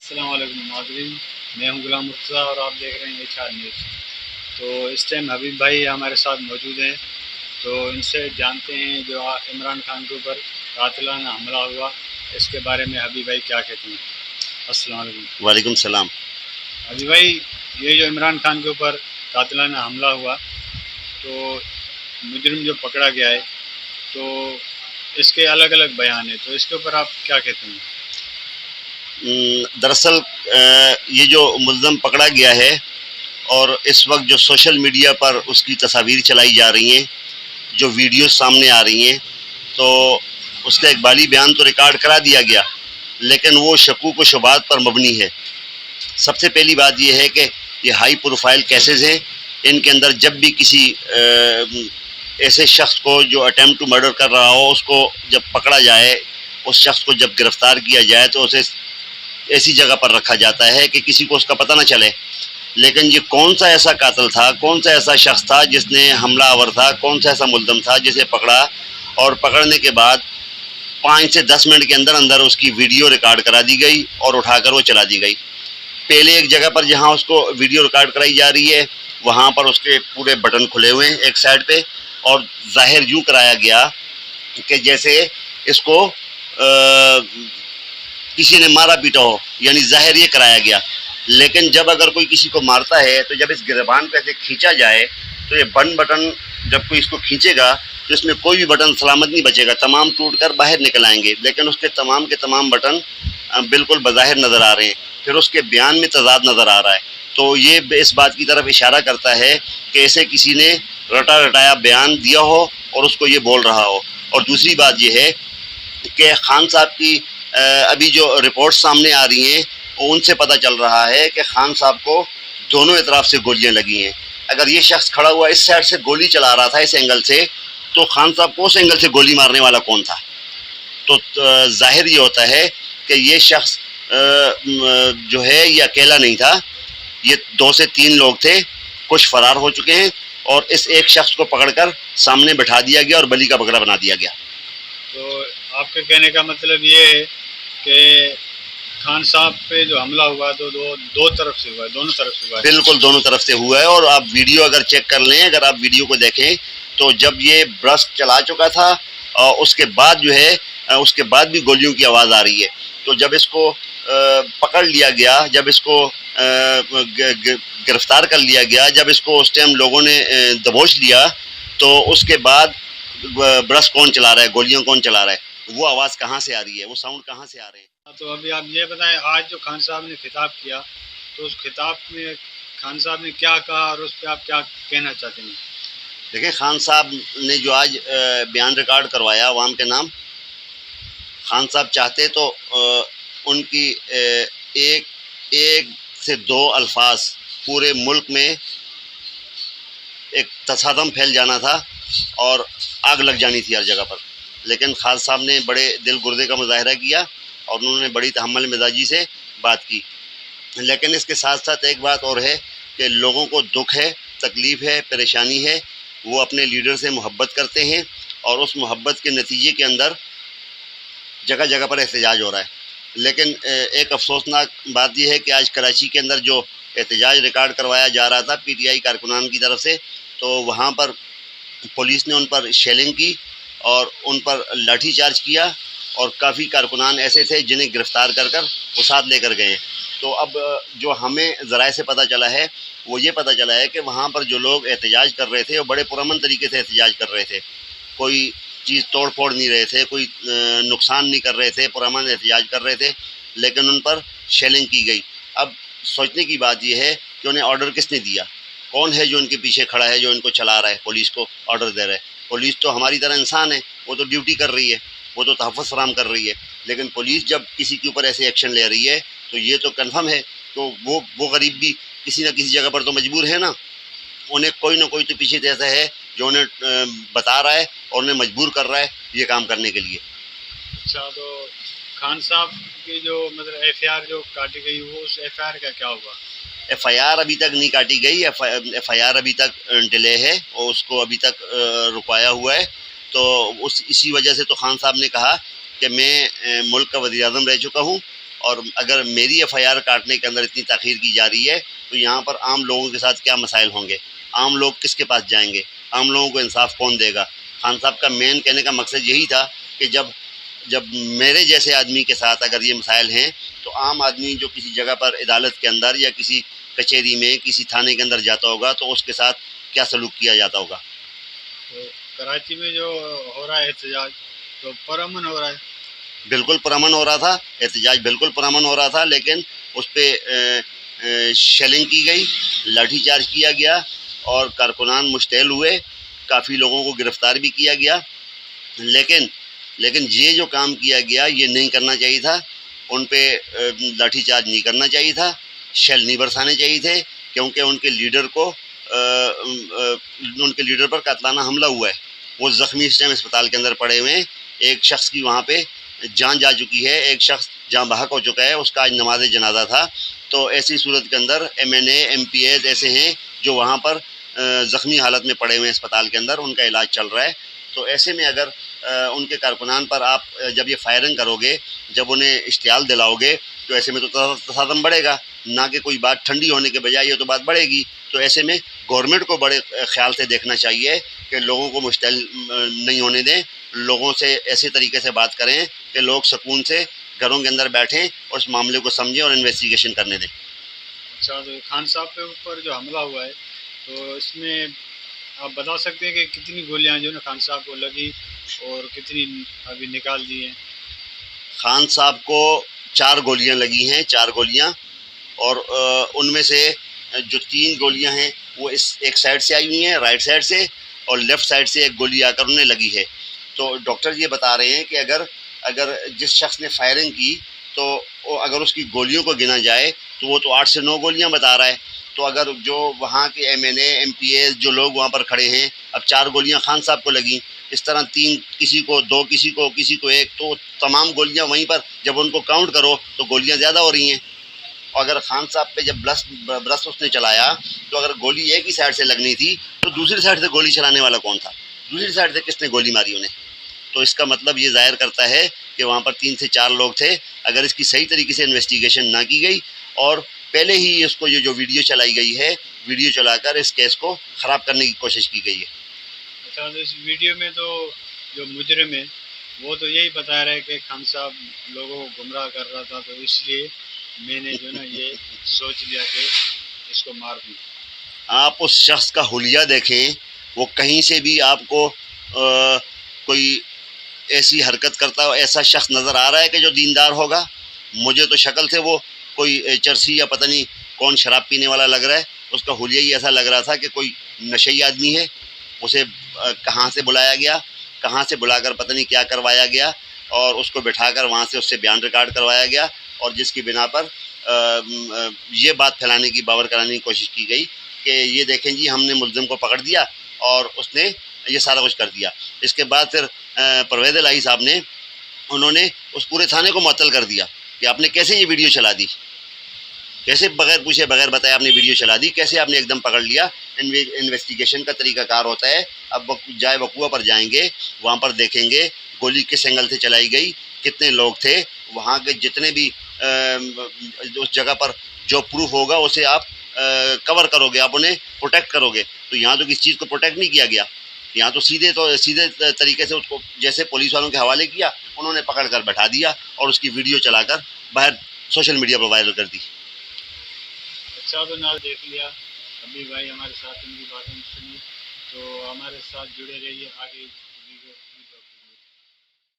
السلام علیکم ناظرین، میں ہوں غلام مرتضیٰ اور آپ دیکھ رہے ہیں HR نیوز۔ تو اس ٹائم حبیب بھائی ہمارے ساتھ موجود ہیں، تو ان سے جانتے ہیں جو عمران خان کے اوپر قاتلانہ حملہ ہوا، اس کے بارے میں حبیب بھائی کیا کہتے ہیں۔ السلام علیکم۔ وعلیکم السلام۔ حبیب بھائی، یہ جو عمران خان کے اوپر قاتلانہ حملہ ہوا، تو مجرم جو پکڑا گیا ہے، تو اس کے الگ الگ بیان ہیں، تو اس کے اوپر آپ کیا کہتے ہیں؟ دراصل یہ جو ملزم پکڑا گیا ہے اور اس وقت جو سوشل میڈیا پر اس کی تصاویر چلائی جا رہی ہیں، جو ویڈیوز سامنے آ رہی ہیں، تو اس کا اقبالی بیان تو ریکارڈ کرا دیا گیا، لیکن وہ شکوک و شبہات پر مبنی ہے۔ سب سے پہلی بات یہ ہے کہ یہ ہائی پروفائل کیسز ہیں، ان کے اندر جب بھی کسی ایسے شخص کو جو اٹیمپٹ ٹو مرڈر کر رہا ہو، اس کو جب پکڑا جائے، اس شخص کو جب گرفتار کیا جائے، تو اسے ایسی جگہ پر رکھا جاتا ہے کہ کسی کو اس کا پتہ نہ چلے۔ لیکن یہ کون سا ایسا قاتل تھا، کون سا ایسا شخص تھا جس نے حملہ آور تھا، کون سا ایسا ملزم تھا جسے پکڑا، اور پکڑنے کے بعد 5 سے 10 منٹ کے اندر اندر اس کی ویڈیو ریکارڈ کرا دی گئی اور اٹھا کر وہ چلا دی گئی۔ پہلے ایک جگہ پر جہاں اس کو ویڈیو ریکارڈ کرائی جا رہی ہے، وہاں پر اس کے پورے بٹن کھلے ہوئے ہیں ایک سائڈ پہ، اور ظاہر یوں کرایا گیا کہ جیسے اس کو کسی نے مارا پیٹا ہو، یعنی ظاہر یہ کرایا گیا۔ لیکن جب اگر کوئی کسی کو مارتا ہے تو جب اس گریبان پہ سے کھینچا جائے تو یہ بٹن جب کوئی اس کو کھینچے گا تو اس میں کوئی بھی بٹن سلامت نہیں بچے گا، تمام ٹوٹ کر باہر نکل آئیں گے، لیکن اس کے تمام بٹن بالکل بظاہر نظر آ رہے ہیں۔ پھر اس کے بیان میں تضاد نظر آ رہا ہے، تو یہ اس بات کی طرف اشارہ کرتا ہے کہ ایسے کسی نے رٹا رٹایا بیان دیا ہو اور اس کو یہ بول رہا ہو۔ اور دوسری بات یہ ہے کہ خان صاحب کی ابھی جو رپورٹ سامنے آ رہی ہیں، ان سے پتہ چل رہا ہے کہ خان صاحب کو دونوں اطراف سے گولیاں لگی ہیں۔ اگر یہ شخص کھڑا ہوا اس سائڈ سے گولی چلا رہا تھا اس اینگل سے، تو خان صاحب کو اس اینگل سے گولی مارنے والا کون تھا؟ تو ظاہر یہ ہوتا ہے کہ یہ شخص جو ہے یہ اکیلا نہیں تھا، یہ 2 سے 3 لوگ تھے، کچھ فرار ہو چکے ہیں، اور اس ایک شخص کو پکڑ کر سامنے بٹھا دیا گیا اور بلی کا بکرا بنا دیا گیا۔ تو آپ کے کہنے کا مطلب یہ ہے کہ خان صاحب پہ جو حملہ ہوا تو دو طرف سے ہوا ہے، دونوں طرف سے ہوا ہے؟ بالکل دونوں طرف سے ہوا ہے، اور آپ ویڈیو اگر چیک کر لیں، اگر آپ ویڈیو کو دیکھیں تو جب یہ برس چلا چکا تھا اس کے بعد جو ہے اس کے بعد بھی گولیوں کی آواز آ رہی ہے، تو جب اس کو پکڑ لیا گیا، جب اس کو گرفتار کر لیا گیا، جب اس کو اس ٹائم لوگوں نے دبوچ لیا، تو اس کے بعد برس کون چلا رہا ہے، گولیاں کون چلا رہا ہے، وہ آواز کہاں سے آ رہی ہے، وہ ساؤنڈ کہاں سے آ رہے ہیں؟ تو ابھی آپ یہ بتائیں، آج جو خان صاحب نے خطاب کیا، تو اس خطاب میں خان صاحب نے کیا کہا اور اس پہ آپ کیا کہنا چاہتے ہیں؟ دیکھیں، خان صاحب نے جو آج بیان ریکارڈ کروایا عوام کے نام، خان صاحب چاہتے تو ان کی ایک سے 2 الفاظ پورے ملک میں ایک تصادم پھیل جانا تھا اور آگ لگ جانی تھی ہر جگہ پر، لیکن خان صاحب نے بڑے دل گردے کا مظاہرہ کیا اور انہوں نے بڑی تحمل مزاجی سے بات کی۔ لیکن اس کے ساتھ ساتھ ایک بات اور ہے کہ لوگوں کو دکھ ہے، تکلیف ہے، پریشانی ہے، وہ اپنے لیڈر سے محبت کرتے ہیں، اور اس محبت کے نتیجے کے اندر جگہ جگہ پر احتجاج ہو رہا ہے۔ لیکن ایک افسوسناک بات یہ ہے کہ آج کراچی کے اندر جو احتجاج ریکارڈ کروایا جا رہا تھا PTI کارکنان کی طرف سے، تو وہاں پر پولیس نے ان پر شیلنگ کی اور ان پر لاٹھی چارج کیا، اور کافی کارکنان ایسے تھے جنہیں گرفتار کر وہ ساتھ لے کر گئے۔ تو اب جو ہمیں ذرائع سے پتہ چلا ہے وہ یہ پتہ چلا ہے کہ وہاں پر جو لوگ احتجاج کر رہے تھے وہ بڑے پرامن طریقے سے احتجاج کر رہے تھے، کوئی چیز توڑ پھوڑ نہیں رہے تھے، کوئی نقصان نہیں کر رہے تھے، پرامن احتجاج کر رہے تھے، لیکن ان پر شیلنگ کی گئی۔ اب سوچنے کی بات یہ ہے کہ انہیں آرڈر کس نے دیا، کون ہے جو ان کے پیچھے کھڑا ہے، جو ان کو چلا رہا ہے، پولیس کو آرڈر دے رہا ہے؟ پولیس تو ہماری طرح انسان ہے، وہ تو ڈیوٹی کر رہی ہے، وہ تو تحفظ فراہم کر رہی ہے، لیکن پولیس جب کسی کے اوپر ایسے ایکشن لے رہی ہے تو یہ تو کنفرم ہے، تو وہ غریب بھی کسی نہ کسی جگہ پر تو مجبور ہے نا، انہیں کوئی نہ کوئی تو پیچھے سے ایسا ہے جو انہیں بتا رہا ہے اور انہیں مجبور کر رہا ہے یہ کام کرنے کے لیے۔ اچھا، تو خان صاحب کی جو مطلب FIR جو کاٹی گئی، وہ اس FIR کا کیا ہوا؟ FIR ابھی تک نہیں کاٹی گئی، FIR ابھی تک ڈیلے ہے اور اس کو ابھی تک رکوایا ہوا ہے، تو اسی وجہ سے تو خان صاحب نے کہا کہ میں ملک کا وزیر اعظم رہ چکا ہوں اور اگر میری FIR کاٹنے کے اندر اتنی تاخیر کی جا رہی ہے تو یہاں پر عام لوگوں کے ساتھ کیا مسائل ہوں گے؟ عام لوگ کس کے پاس جائیں گے؟ عام لوگوں کو انصاف کون دے گا؟ خان صاحب کا مین کہنے کا مقصد یہی تھا کہ جب میرے جیسے آدمی کے ساتھ اگر یہ مسائل ہیں تو عام آدمی جو کسی جگہ پر عدالت کے اندر یا کسی کچہری میں کسی تھانے کے اندر جاتا ہوگا تو اس کے ساتھ کیا سلوک کیا جاتا ہوگا؟ تو کراچی میں جو ہو رہا ہے احتجاج تو پرامن ہو رہا ہے. بالکل پرامن ہو رہا تھا، احتجاج بالکل پرامن ہو رہا تھا، لیکن اس پہ شیلنگ کی گئی، لاٹھی چارج کیا گیا اور کارکنان مشتعل ہوئے، کافی لوگوں کو گرفتار بھی کیا گیا. لیکن یہ جو کام کیا گیا یہ نہیں کرنا چاہیے تھا، ان پہ لاٹھی چارج نہیں کرنا چاہیے تھا، شیل نہیں برسانے چاہیے تھے، کیونکہ ان کے لیڈر پر قاتلانہ حملہ ہوا ہے. وہ زخمی اس ٹائم اسپتال کے اندر پڑے ہوئے ہیں. ایک شخص کی وہاں پہ جان جا چکی ہے، ایک شخص جاں بحق ہو چکا ہے، اس کا آج نماز جنازہ تھا. تو ایسی صورت کے اندر MNA MPAs ایسے ہیں جو وہاں پر زخمی حالت میں پڑے ہوئے ہیں اسپتال کے اندر، ان کا علاج چل رہا ہے. تو ایسے میں اگر ان کے کارکنان پر آپ جب یہ فائرنگ کرو گے، جب انہیں اشتعال دلاؤ گے تو ایسے میں تو تصادم بڑھے گا، نہ کہ کوئی بات ٹھنڈی ہونے کے بجائے یہ تو بات بڑھے گی. تو ایسے میں گورنمنٹ کو بڑے خیال سے دیکھنا چاہیے کہ لوگوں کو مشتعل نہیں ہونے دیں، لوگوں سے ایسے طریقے سے بات کریں کہ لوگ سکون سے گھروں کے اندر بیٹھیں اور اس معاملے کو سمجھیں اور انویسٹیگیشن کرنے دیں. اچھا، تو خان صاحب کے اوپر جو حملہ ہوا ہے تو اس میں آپ بتا سکتے ہیں کہ کتنی گولیاں جو نا خان صاحب کو لگی اور کتنی ابھی نکال دی ہیں؟ خان صاحب کو 4 گولیاں لگی ہیں، 4 گولیاں، اور ان میں سے جو 3 گولیاں ہیں وہ ایک سائڈ سے آئی ہوئی ہیں، رائٹ سائڈ سے، اور لیفٹ سائڈ سے ایک گولی آ کر انہیں لگی ہے. تو ڈاکٹر یہ بتا رہے ہیں کہ اگر جس شخص نے فائرنگ کی تو اگر اس کی گولیوں کو گنا جائے تو وہ تو 8 سے 9 گولیاں بتا رہا ہے. تو اگر جو وہاں کے MNA MPAs جو لوگ وہاں پر کھڑے ہیں، اب 4 گولیاں خان صاحب کو لگیں، اس طرح 3 کسی کو، 2 کسی کو، کسی کو 1، تو تمام گولیاں وہیں پر جب ان کو کاؤنٹ کرو تو گولیاں زیادہ ہو رہی ہیں. اور اگر خان صاحب پہ جب برس اس نے چلایا تو اگر گولی ایک ہی سائڈ سے لگنی تھی تو دوسری سائڈ سے گولی چلانے والا کون تھا؟ دوسری سائڈ سے کس نے گولی ماری انہیں؟ تو اس کا مطلب یہ ظاہر کرتا ہے کہ وہاں پر 3 سے 4 لوگ تھے. اگر اس کی صحیح طریقے سے انویسٹیگیشن نہ کی گئی اور پہلے ہی اس کو یہ جو ویڈیو چلائی گئی ہے، ویڈیو چلا کر اس کیس کو خراب کرنے کی کوشش کی گئی ہے. اچھا، تو اس ویڈیو میں تو جو مجرم ہے وہ تو یہی بتا رہا ہے کہ خان صاحب لوگوں کو گمراہ کر رہا تھا، تو اس لیے میں نے جو نا یہ سوچ لیا کہ اس کو مار دوں. آپ اس شخص کا حلیہ دیکھیں، وہ کہیں سے بھی آپ کو کوئی ایسی حرکت کرتا ہو، ایسا شخص نظر آ رہا ہے کہ جو دیندار ہوگا؟ مجھے تو شکل سے وہ کوئی چرسی یا پتہ نہیں کون شراب پینے والا لگ رہا ہے. اس کا حلیہ ہی ایسا لگ رہا تھا کہ کوئی نشئی آدمی ہے. اسے کہاں سے بلایا گیا، کہاں سے بلا کر پتہ نہیں کیا کروایا گیا، اور اس کو بٹھا کر وہاں سے اس سے بیان ریکارڈ کروایا گیا، اور جس کی بنا پر یہ بات پھیلانے کی، باور کرانے کی کوشش کی گئی کہ یہ دیکھیں جی ہم نے ملزم کو پکڑ دیا اور اس نے یہ سارا کچھ کر دیا. اس کے بعد پھر پرویز الہی صاحب نے، انہوں نے اس پورے تھانے کو معطل کر دیا کہ آپ نے کیسے یہ ویڈیو چلا دی، کیسے بغیر پوچھے بغیر بتائے آپ نے ویڈیو چلا دی، کیسے آپ نے ایک دم پکڑ لیا. انویسٹیگیشن کا طریقہ کار ہوتا ہے. اب جائے وقوع پر جائیں گے، وہاں پر دیکھیں گے گولی کس اینگل سے چلائی گئی، کتنے لوگ تھے وہاں کے، جتنے بھی اس جگہ پر جو پروف ہوگا اسے آپ کور کرو گے، آپ انہیں پروٹیکٹ کرو گے. تو یہاں تو کسی چیز کو پروٹیکٹ نہیں کیا گیا، یہاں تو سیدھے طریقے سے اس کو جیسے پولیس والوں کے حوالے کیا، انہوں نے پکڑ کر بیٹھا دیا اور اس کی ویڈیو چلا کر باہر سوشل میڈیا پر وائرل کر دی. اچھا، تو نہ دیکھ لیا ابھی بھائی ہمارے ساتھ ان کی باتیں سنی، تو ہمارے ساتھ جڑے رہیے آگے.